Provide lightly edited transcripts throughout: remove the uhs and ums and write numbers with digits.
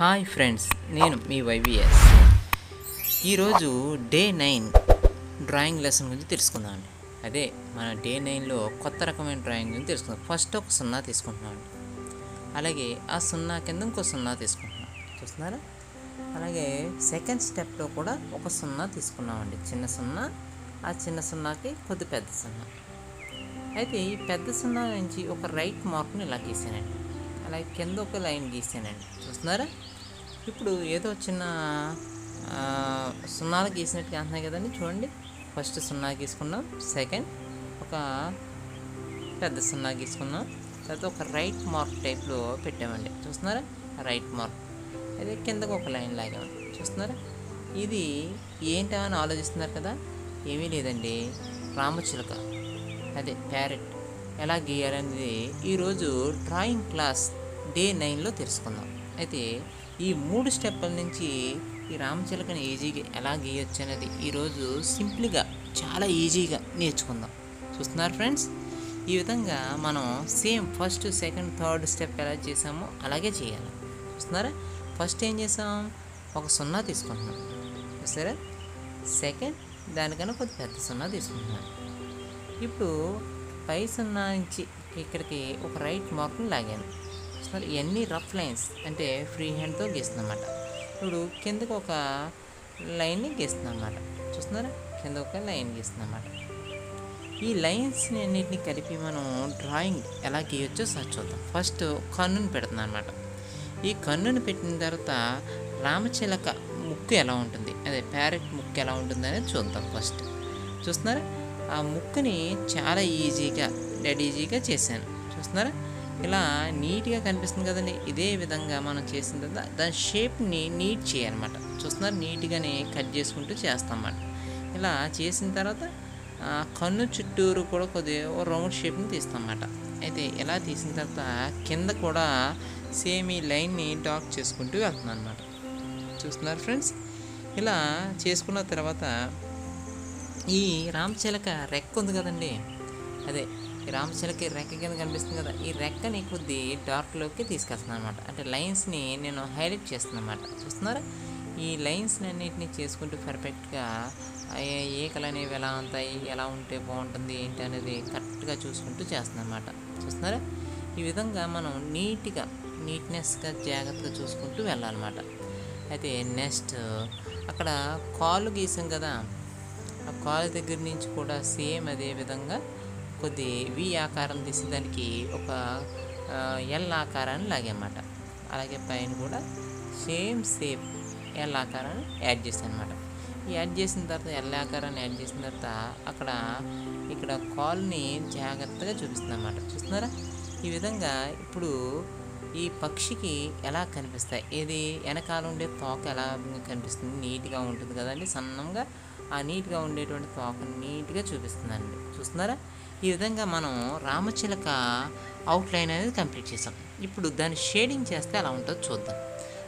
Hi friends, నేను మీ YVS. ఈరోజు day 9 drawing lesson గురించి తెలుసుకుందామండి. అదే మన డే 9లో కొత్త రకమైన డ్రాయింగ్ గురించి తెలుసుకుందాం. ఫస్ట్ ఒక 0 తీసుకుంటున్నామండి, అలాగే ఆ 0 కింద ఇంకో 0 తీసుకుంటున్నాం, చూస్తున్నారా? అలాగే సెకండ్ స్టెప్లో కూడా ఒక 0 తీసుకున్నామండి, చిన్న 0. ఆ చిన్న 0కి కొద్ది పెద్ద 0. అయితే ఈ పెద్ద 0 నుంచి ఒక రైట్ మార్క్ని ఇలా గీసానండి, అలాగే కింద ఒక లైన్ గీసానండి, చూస్తున్నారా? ఇప్పుడు ఏదో చిన్న 0 గీసినట్టుగా అంటున్నాయి కదండి, చూడండి. ఫస్ట్ 0 గీసుకున్నాం, సెకండ్ ఒక పెద్ద 0 గీసుకున్నాం, తర్వాత ఒక రైట్ మార్క్ టైప్లో పెట్టామండి, చూస్తున్నారా? Right mark. అదే కిందకు ఒక లైన్ లాగామండి, చూస్తున్నారా? ఇది ఏంటా అని ఆలోచిస్తున్నారు కదా? ఏమీ లేదండి, రామచిలుక, అదే ప్యారెట్ ఎలా గీయాలనేది ఈరోజు డ్రాయింగ్ క్లాస్ డే 9లో తెలుసుకుందాం. అయితే ఈ 3 స్టెప్పుల నుంచి ఈ రామచిలుకని ఈజీగా ఎలా గీయొచ్చు అనేది ఈరోజు సింపుల్గా చాలా ఈజీగా నేర్చుకుందాం. చూస్తున్నారు ఫ్రెండ్స్? ఈ విధంగా మనం same first, second, third step ఎలా చేసామో అలాగే చేయాలి. చూస్తున్నారా? ఫస్ట్ ఏం చేసాం, ఒక 0 తీసుకుంటున్నాం, చూస్తారా? సెకండ్ దానికన్నా కొద్ది పెద్ద 0 తీసుకుంటున్నాం. ఇప్పుడు పై 0 నుంచి ఇక్కడికి ఒక రైట్ మార్క్ని లాగాను. ఇవన్నీ రఫ్ లైన్స్, అంటే ఫ్రీ హ్యాండ్తో గీస్తుందన్నమాట. ఇప్పుడు కిందకు ఒక లైన్ని గీస్తుందన్నమాట, చూస్తున్నారా? కింద ఒక లైన్ గీస్తుందన్నమాట. ఈ లైన్స్ని అన్నిటిని కలిపి మనం డ్రాయింగ్ ఎలా గీయొచ్చో సార్ చూద్దాం. ఫస్ట్ కన్నుని పెడుతుంది అనమాట. ఈ కన్నుని పెట్టిన తర్వాత రామచిలక ముక్కు ఎలా ఉంటుంది, అదే ప్యారెట్ ముక్కు ఎలా ఉంటుంది అనేది చూద్దాం. ఫస్ట్ చూస్తున్నారా? ఆ ముక్కుని చాలా ఈజీగా చేశాను, చూస్తున్నారా? ఇలా నీట్గా కనిపిస్తుంది కదండి. ఇదే విధంగా మనం చేసిన తర్వాత దాని షేప్ని నీట్ చేయాలన్నమాట, చూస్తున్నారు? నీట్గానే కట్ చేసుకుంటూ చేస్తామన్నమాట. ఇలా చేసిన తర్వాత కన్ను చుట్టూరు కూడా కొద్దిగా రౌండ్ షేప్ని తీస్తామన్నమాట. అయితే ఇలా తీసిన తర్వాత కింద కూడా సేమ్ ఈ లైన్ని డార్క్ చేసుకుంటూ వెళ్తుంది అన్నమాట, చూస్తున్నారు ఫ్రెండ్స్? ఇలా చేసుకున్న తర్వాత ఈ రామచిలక రెక్క ఉంది కదండి, అదే ఈ రామచిలక రెక్క కింద కనిపిస్తుంది కదా, ఈ రెక్కని కొద్ది డార్క్లోకి తీసుకెళ్తున్నాను అనమాట. అంటే లైన్స్ని నేను హైలైట్ చేస్తున్నాను అనమాట, చూస్తున్నారా? ఈ లైన్స్ని అన్నిటిని చేసుకుంటూ పర్ఫెక్ట్గా ఏకలు అనేవి ఎలా ఉంటాయి, ఎలా ఉంటే బాగుంటుంది ఏంటి అనేది కరెక్ట్గా చూసుకుంటూ చేస్తున్నాను అనమాట, చూస్తున్నారా? ఈ విధంగా మనం నీట్నెస్గా జాగ్రత్తగా చూసుకుంటూ వెళ్ళాలన్నమాట. అయితే నెక్స్ట్ అక్కడ కాలు గీసాం కదా, ఆ కాలు దగ్గర నుంచి కూడా సేమ్ అదే విధంగా కొద్ది వి ఆకారం తీసి దానికి ఒక ఎల్ ఆకారాన్ని లాగన్నమాట. అలాగే పైన కూడా సేమ్ ఎల్ ఆకారాన్ని యాడ్ చేశాను అనమాట. ఈ యాడ్ చేసిన తర్వాత ఎల్ ఆకారాన్ని యాడ్ చేసిన తర్వాత ఇక్కడ కాల్ని జాగ్రత్తగా చూపిస్తుంది అన్నమాట, చూస్తున్నారా? ఈ విధంగా ఇప్పుడు ఈ పక్షికి ఎలా కనిపిస్తాయి, ఏది వెనకాల ఉండే తోక ఎలా కనిపిస్తుంది, నీట్గా ఉంటుంది కదండి, సన్నంగా. ఆ నీట్గా ఉండేటువంటి తోకని నీట్గా చూపిస్తుందండి, చూస్తున్నారా? ఈ విధంగా మనం రామచిలక అవుట్లైన్ అనేది కంప్లీట్ చేసాం. ఇప్పుడు దాన్ని షేడింగ్ చేస్తే ఎలా ఉంటుందో చూద్దాం.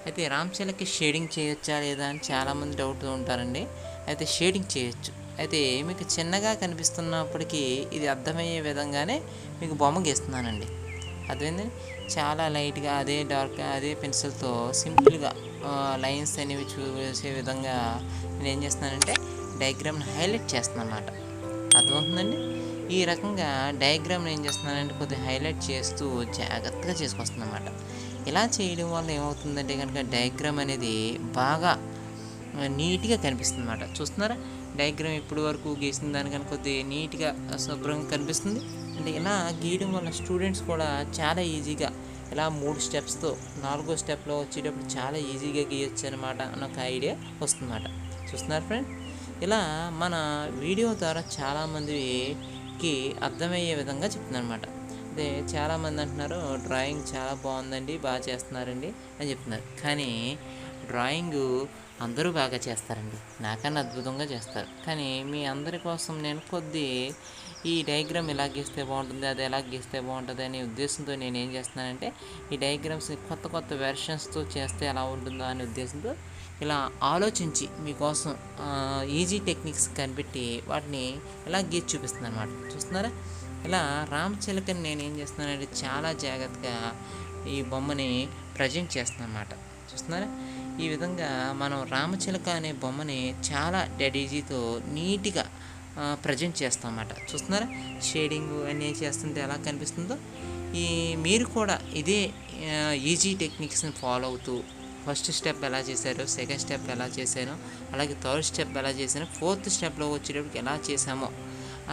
అయితే రామచిలకి షేడింగ్ చేయొచ్చా లేదా అని చాలామంది డౌట్ ఉంటారండి. అయితే షేడింగ్ చేయొచ్చు. అయితే మీకు చిన్నగా కనిపిస్తున్నప్పటికీ ఇది అర్థమయ్యే విధంగానే మీకు బొమ్మ గీస్తున్నానండి, అదేంటంటే చాలా లైట్గా అదే పెన్సిల్తో సింపుల్గా లైన్స్ అనేవి చూసే విధంగా నేను ఏం చేస్తున్నానంటే డయాగ్రామ్ని హైలైట్ చేస్తున్నాను అన్నమాట, అర్థమవుతుందండి? ఈ రకంగా డయాగ్రామ్ని ఏం చేస్తున్నానంటే కొద్దిగా హైలైట్ చేస్తూ జాగ్రత్తగా చేసుకొస్తుంది అన్నమాట. ఇలా చేయడం వల్ల ఏమవుతుందంటే కనుక డయాగ్రామ్ అనేది బాగా నీట్గా కనిపిస్తుంది అన్నమాట, చూస్తున్నారా? డయాగ్రామ్ ఇప్పుడు వరకు గీసిన దానికన్నా కొద్దిగా నీట్గా శుభ్రంగా కనిపిస్తుంది. అంటే ఇలా గీయడం వల్ల స్టూడెంట్స్ కూడా చాలా ఈజీగా ఇలా 3 స్టెప్స్తో 4వ స్టెప్లో వచ్చేటప్పుడు చాలా ఈజీగా గీయొచ్చు అనమాట అని ఒక ఐడియా వస్తుందన్నమాట, చూస్తున్నారు ఫ్రెండ్? ఇలా మన వీడియో ద్వారా చాలామందికి అర్థమయ్యే విధంగా చెప్తున్నాను అనమాట. అదే చాలామంది అంటున్నారు డ్రాయింగ్ చాలా బాగుందండి, బాగా చేస్తున్నారండి అని చెప్తున్నారు. కానీ డ్రాయింగు అందరూ బాగా చేస్తారండి, నాకన్నా అద్భుతంగా చేస్తారు. కానీ మీ అందరి కోసం నేను ఈ డయాగ్రామ్ ఎలా గీస్తే బాగుంటుంది, అది ఎలా గీస్తే బాగుంటుంది అనే ఉద్దేశంతో నేను ఏం చేస్తున్నానంటే ఈ డయాగ్రామ్స్ కొత్త వెర్షన్స్తో చేస్తే ఎలా ఉంటుందో అనే ఉద్దేశంతో ఇలా ఆలోచించి మీకోసం ఈజీ టెక్నిక్స్ కనిపెట్టి వాటిని ఇలా గీసి చూపిస్తున్నాను అనమాట, చూస్తున్నారా? ఇలా రామచిలకని నేను ఏం చేస్తున్నానంటే చాలా జాగ్రత్తగా ఈ బొమ్మని ప్రజెంట్ చేస్తున్నాను అన్నమాట, చూస్తున్నారా? ఈ విధంగా మనం రామచిలక అనే బొమ్మని చాలా డెడ్ ఈజీతో నీట్గా ప్రజెంట్ చేస్తాం అన్నమాట. చూస్తున్నారా? షేడింగ్ అన్నీ చేస్తుంటే ఎలా కనిపిస్తుందో. మీరు కూడా ఇదే ఈజీ టెక్నిక్స్ని ఫాలో అవుతూ ఫస్ట్ స్టెప్ ఎలా చేశారో, సెకండ్ స్టెప్ ఎలా చేశానో, అలాగే థర్డ్ స్టెప్ ఎలా చేశానో, ఫోర్త్ స్టెప్లో వచ్చేటప్పటికి ఎలా చేశామో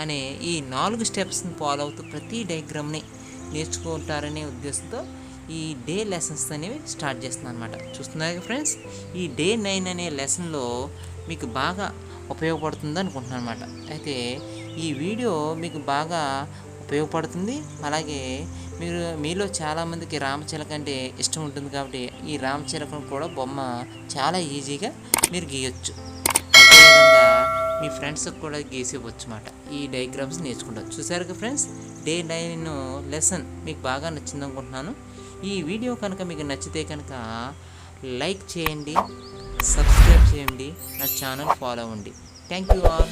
అనే ఈ 4 స్టెప్స్ని ఫాలో అవుతూ ప్రతి డయాగ్రామ్ని నేర్చుకుంటారనే ఉద్దేశంతో ఈ డే లెసన్స్ అనేవి స్టార్ట్ చేస్తున్నాను అనమాట. చూస్తున్నారు ఫ్రెండ్స్, ఈ డే 9 అనే లెసన్లో మీకు బాగా ఉపయోగపడుతుంది అనుకుంటున్నాను అనమాట. అయితే ఈ వీడియో మీకు బాగా ఉపయోగపడుతుంది. అలాగే మీలో చాలామందికి రామచిలక అంటే ఇష్టం ఉంటుంది కాబట్టి ఈ రామచిలకను కూడా బొమ్మ చాలా ఈజీగా మీరు గీయొచ్చు. అదేవిధంగా మీ ఫ్రెండ్స్కి కూడా గీసివ్వచ్చు అన్నమాట. ఈ డయాగ్రామ్స్ నేర్చుకుంటారు. చూసారు కదా ఫ్రెండ్స్, డే 9 లెసన్ మీకు బాగా నచ్చింది అనుకుంటున్నాను. ఈ వీడియో కనుక మీకు నచ్చితే కనుక లైక్ చేయండి, సబ్స్క్రైబ్ చేయండి, నా ఛానల్ ఫాలో అవ్వండి. Thank you all.